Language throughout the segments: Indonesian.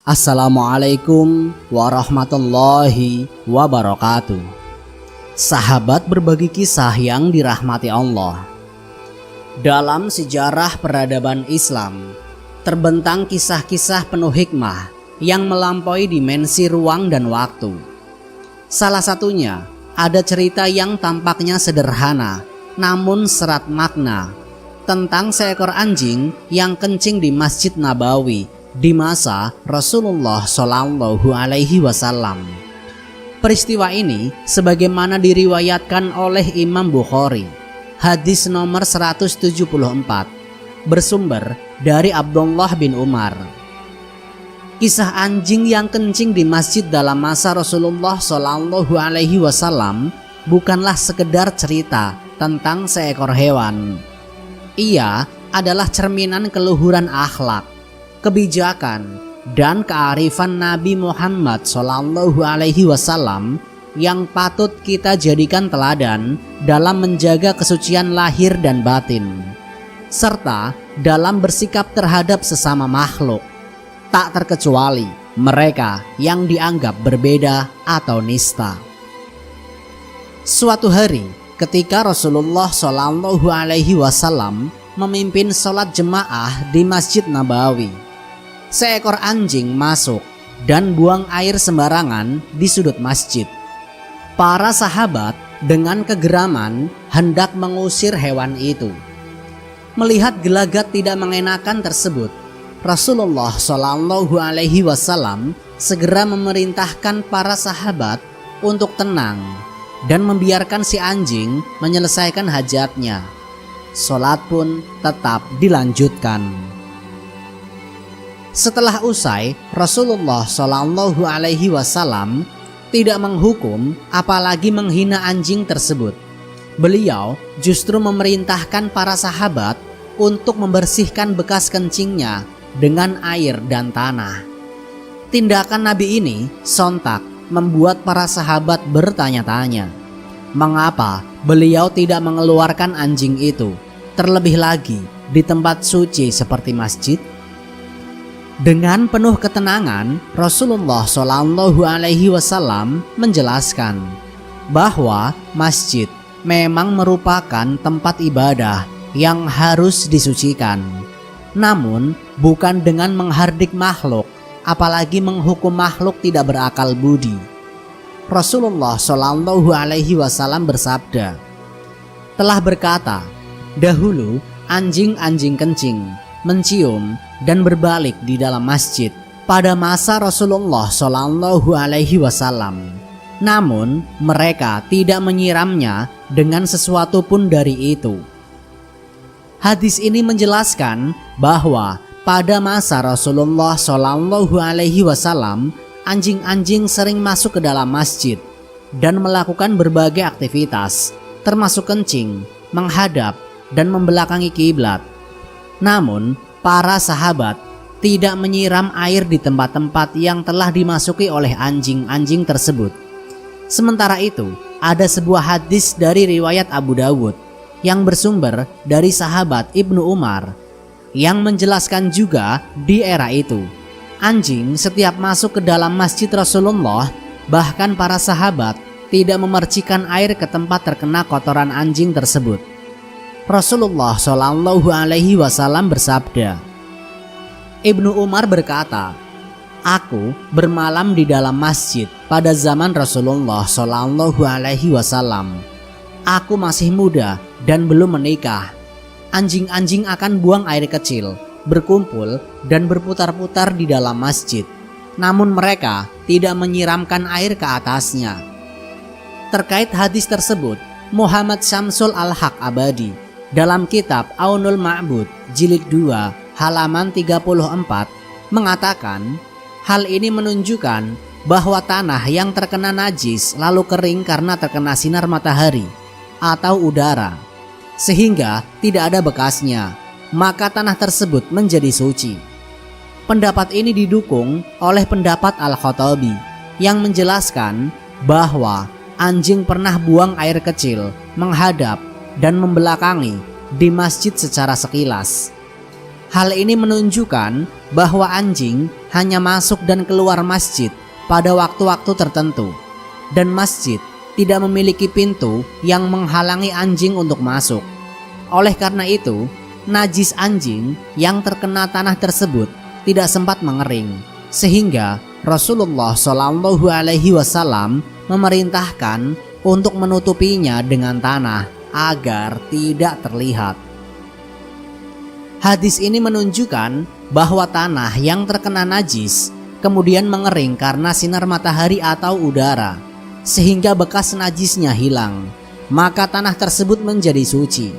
Assalamualaikum warahmatullahi wabarakatuh. Sahabat berbagi kisah yang dirahmati Allah. Dalam sejarah peradaban Islam, terbentang kisah-kisah penuh hikmah yang melampaui dimensi ruang dan waktu. Salah satunya, ada cerita yang tampaknya sederhana, namun serat makna, tentang seekor anjing yang kencing di Masjid Nabawi di masa Rasulullah Shallallahu Alaihi Wasallam. Peristiwa ini sebagaimana diriwayatkan oleh Imam Bukhari, hadis nomor 174, bersumber dari Abdullah bin Umar. Kisah anjing yang kencing di masjid dalam masa Rasulullah Shallallahu Alaihi Wasallam bukanlah sekedar cerita tentang seekor hewan. Ia adalah cerminan keluhuran akhlak, kebijakan, dan kearifan Nabi Muhammad Shallallahu Alaihi Wasallam yang patut kita jadikan teladan dalam menjaga kesucian lahir dan batin, serta dalam bersikap terhadap sesama makhluk, tak terkecuali mereka yang dianggap berbeda atau nista. Suatu hari, ketika Rasulullah Shallallahu Alaihi Wasallam memimpin sholat jemaah di Masjid Nabawi, seekor anjing masuk dan buang air sembarangan di sudut masjid. Para sahabat dengan kegeraman hendak mengusir hewan itu. Melihat gelagat tidak mengenakan tersebut, Rasulullah Shallallahu Alaihi Wasallam segera memerintahkan para sahabat untuk tenang dan membiarkan si anjing menyelesaikan hajatnya. Sholat pun tetap dilanjutkan. Setelah usai, Rasulullah Shallallahu Alaihi Wasallam tidak menghukum apalagi menghina anjing tersebut. Beliau justru memerintahkan para sahabat untuk membersihkan bekas kencingnya dengan air dan tanah. Tindakan Nabi ini sontak membuat para sahabat bertanya-tanya, mengapa beliau tidak mengeluarkan anjing itu, terlebih lagi di tempat suci seperti masjid? Dengan penuh ketenangan, Rasulullah Shallallahu Alaihi Wasallam menjelaskan bahwa masjid memang merupakan tempat ibadah yang harus disucikan, namun bukan dengan menghardik makhluk, apalagi menghukum makhluk tidak berakal budi. Rasulullah Shallallahu Alaihi Wasallam bersabda, telah berkata, dahulu anjing-anjing kencing, mencium, dan berbalik di dalam masjid pada masa Rasulullah Shallallahu Alaihi Wasallam. Namun mereka tidak menyiramnya dengan sesuatu pun dari itu. Hadis ini menjelaskan bahwa pada masa Rasulullah Shallallahu Alaihi Wasallam, anjing-anjing sering masuk ke dalam masjid dan melakukan berbagai aktivitas, termasuk kencing, menghadap, dan membelakangi kiblat. Namun para sahabat tidak menyiram air di tempat-tempat yang telah dimasuki oleh anjing-anjing tersebut. Sementara itu, ada sebuah hadis dari riwayat Abu Dawud yang bersumber dari sahabat Ibnu Umar yang menjelaskan juga di era itu, anjing setiap masuk ke dalam masjid Rasulullah, bahkan para sahabat tidak memercikan air ke tempat terkena kotoran anjing tersebut. Rasulullah Shallallahu Alaihi Wasallam bersabda, Ibnu Umar berkata, aku bermalam di dalam masjid pada zaman Rasulullah Shallallahu Alaihi Wasallam. Aku masih muda dan belum menikah. Anjing-anjing akan buang air kecil, berkumpul dan berputar-putar di dalam masjid. Namun mereka tidak menyiramkan air ke atasnya. Terkait hadis tersebut, Muhammad Syamsul Al-Haq Abadi dalam kitab Aunul Ma'bud jilid 2 halaman 34 mengatakan, hal ini menunjukkan bahwa tanah yang terkena najis lalu kering karena terkena sinar matahari atau udara, sehingga tidak ada bekasnya, maka tanah tersebut menjadi suci. Pendapat ini didukung oleh pendapat Al-Khattabi yang menjelaskan bahwa anjing pernah buang air kecil, menghadap, dan membelakangi di masjid secara sekilas. Hal ini menunjukkan bahwa anjing hanya masuk dan keluar masjid pada waktu-waktu tertentu, dan masjid tidak memiliki pintu yang menghalangi anjing untuk masuk. Oleh karena itu, najis anjing yang terkena tanah tersebut tidak sempat mengering, sehingga Rasulullah Shallallahu Alaihi Wasallam memerintahkan untuk menutupinya dengan tanah agar tidak terlihat. Hadis ini menunjukkan bahwa tanah yang terkena najis kemudian mengering karena sinar matahari atau udara, sehingga bekas najisnya hilang, maka tanah tersebut menjadi suci.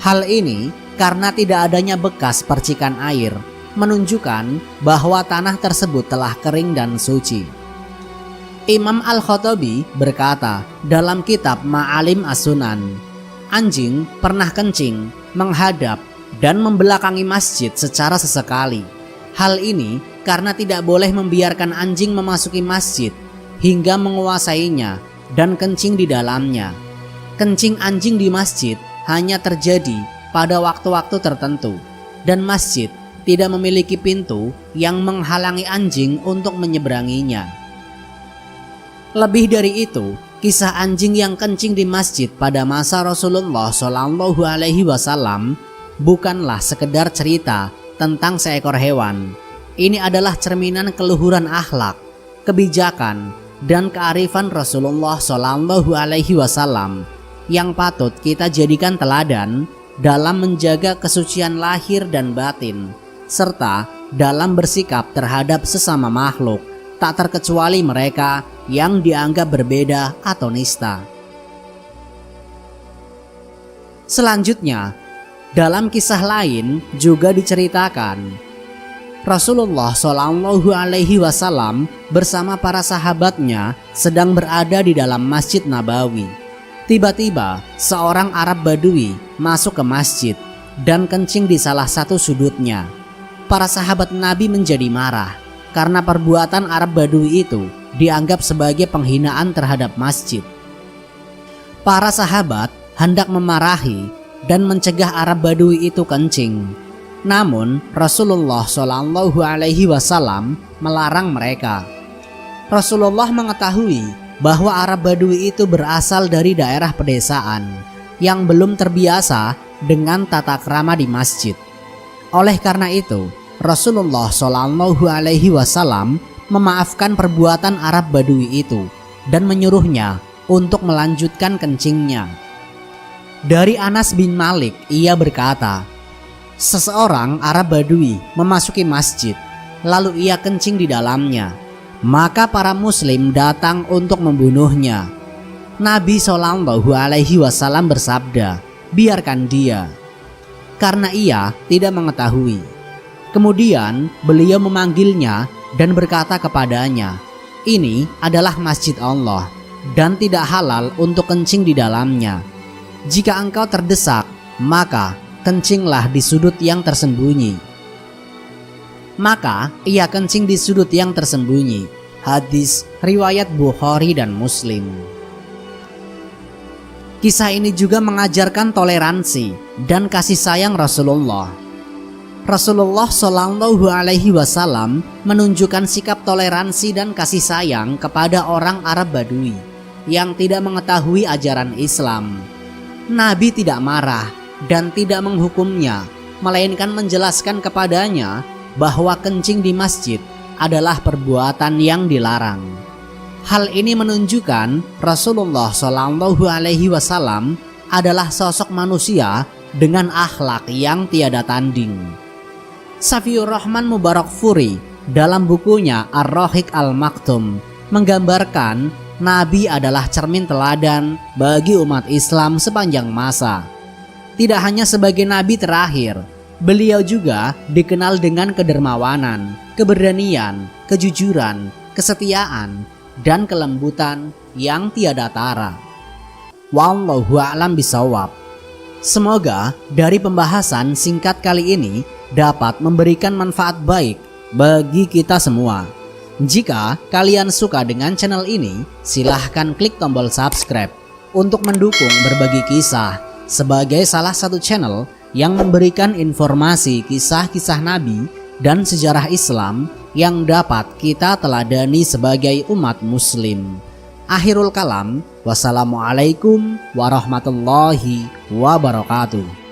Hal ini karena tidak adanya bekas percikan air, menunjukkan bahwa tanah tersebut telah kering dan suci. Imam Al-Khattabi berkata dalam kitab Ma'alim As-Sunan, anjing pernah kencing, menghadap, dan membelakangi masjid secara sesekali. Hal ini karena tidak boleh membiarkan anjing memasuki masjid hingga menguasainya dan kencing di dalamnya. Kencing anjing di masjid hanya terjadi pada waktu-waktu tertentu, dan masjid tidak memiliki pintu yang menghalangi anjing untuk menyeberanginya. Lebih dari itu, kisah anjing yang kencing di masjid pada masa Rasulullah Shallallahu Alaihi Wasallam bukanlah sekedar cerita tentang seekor hewan. Ini adalah cerminan keluhuran akhlak, kebijakan, dan kearifan Rasulullah Shallallahu Alaihi Wasallam yang patut kita jadikan teladan dalam menjaga kesucian lahir dan batin, serta dalam bersikap terhadap sesama makhluk, tak terkecuali mereka yang dianggap berbeda atau nista. Selanjutnya, dalam kisah lain juga diceritakan, Rasulullah Shallallahu Alaihi Wasallam bersama para sahabatnya sedang berada di dalam Masjid Nabawi. Tiba-tiba seorang Arab Badui masuk ke masjid dan kencing di salah satu sudutnya. Para sahabat Nabi menjadi marah karena perbuatan Arab Badui itu dianggap sebagai penghinaan terhadap masjid. Para sahabat hendak memarahi dan mencegah Arab Badui itu kencing. Namun Rasulullah Shallallahu Alaihi Wasallam melarang mereka. Rasulullah mengetahui bahwa Arab Badui itu berasal dari daerah pedesaan yang belum terbiasa dengan tata krama di masjid. Oleh karena itu, Rasulullah Shallallahu Alaihi Wasallam memaafkan perbuatan Arab Badui itu dan menyuruhnya untuk melanjutkan kencingnya. Dari Anas bin Malik, ia berkata, seseorang Arab Badui memasuki masjid, lalu ia kencing di dalamnya. Maka para muslim datang untuk membunuhnya. Nabi Shallallahu Alaihi Wasallam bersabda, biarkan dia, karena ia tidak mengetahui. Kemudian beliau memanggilnya dan berkata kepadanya, ini adalah masjid Allah dan tidak halal untuk kencing di dalamnya. Jika engkau terdesak, maka kencinglah di sudut yang tersembunyi. Maka ia kencing di sudut yang tersembunyi. Hadis riwayat Bukhari dan Muslim. Kisah ini juga mengajarkan toleransi dan kasih sayang Rasulullah. Rasulullah Shallallahu Alaihi Wasallam menunjukkan sikap toleransi dan kasih sayang kepada orang Arab Badui yang tidak mengetahui ajaran Islam. Nabi tidak marah dan tidak menghukumnya, melainkan menjelaskan kepadanya bahwa kencing di masjid adalah perbuatan yang dilarang. Hal ini menunjukkan Rasulullah Shallallahu Alaihi Wasallam adalah sosok manusia dengan akhlak yang tiada tanding. Safiur Rahman Mubarakfuri dalam bukunya Ar-Rahiq Al-Maktum menggambarkan Nabi adalah cermin teladan bagi umat Islam sepanjang masa. Tidak hanya sebagai Nabi terakhir, beliau juga dikenal dengan kedermawanan, keberanian, kejujuran, kesetiaan, dan kelembutan yang tiada tara. Wallahu a'lam bishawab. Semoga dari pembahasan singkat kali ini dapat memberikan manfaat baik bagi kita semua. Jika kalian suka dengan channel ini, silahkan klik tombol subscribe untuk mendukung berbagi kisah sebagai salah satu channel yang memberikan informasi kisah-kisah Nabi dan sejarah Islam yang dapat kita teladani sebagai umat muslim. Akhirul kalam, wassalamualaikum warahmatullahi wabarakatuh.